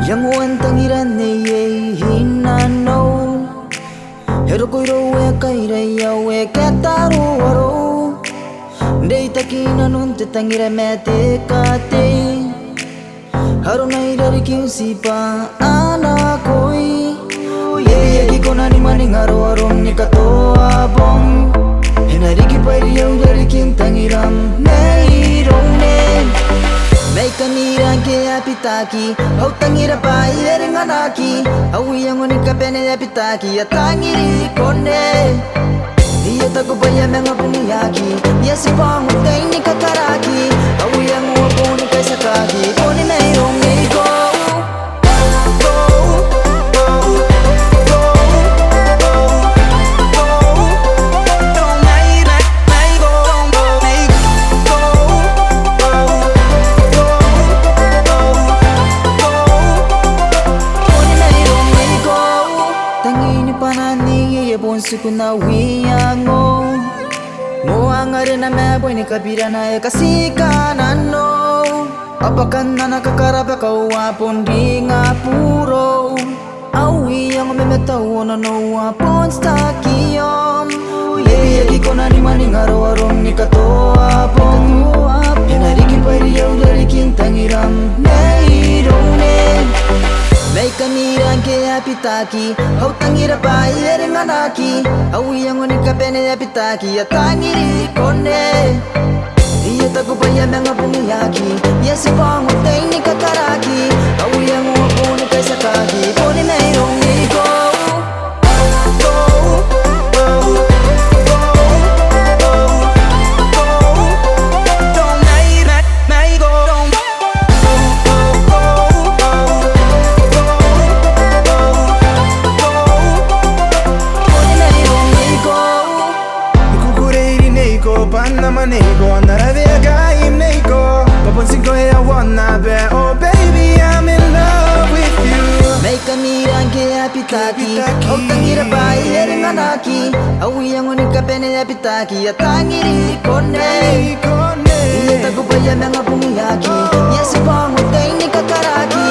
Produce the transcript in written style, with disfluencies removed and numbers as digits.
Yang uan tangiran ne ye hinano Hero koiro e kaira ya we kataru waro Dei takina nun te tangira me te kate Haro nai dari kinsipa ana koi Yebi yagi kona ni maning haro arom ni kato abong Henari ki pairi yau dari kintangiram nei rone May kanirang kaya pitaki Hau tangira pa iere nganaki Hau yang unik kapene ya pitaki Ya tangiri kone Iya taku baya menga puniyaki Ya si pangu taini kakaraki Hau yang uapuni kaisa kaki Kone may rong may go Bonsuku na wiyango Moangare na meboy ni kabira na e kasikanano Apakan na nakakaraba ka wapon di nga puro Awi yang memetaw na no wapon stakiyom Yebi yagi ko na ni maning araw-araw ni kato apong Yanariki pariyaw dari kintangiram Naironen May kanirang kaya pitaki Hau tangira pa iere nganaki Hau yang unik kapene ya pitaki Ya tangiri kone Iya taku pa ya menga pumiyaki Ya si pangu taini kakaraki Hau yang uapuni kaisa kaki Kone may rong iko Nego, naravega im nego Paponsin ko e awana be Oh baby, I'm in love with you May kanirang kaya pitaki Hau tangira pa iere nganaki Hau yang unik kapene ya pitaki Ya tangiri kone Iya taku pa ya menga pumiyaki Ya si pangu taini kakaraki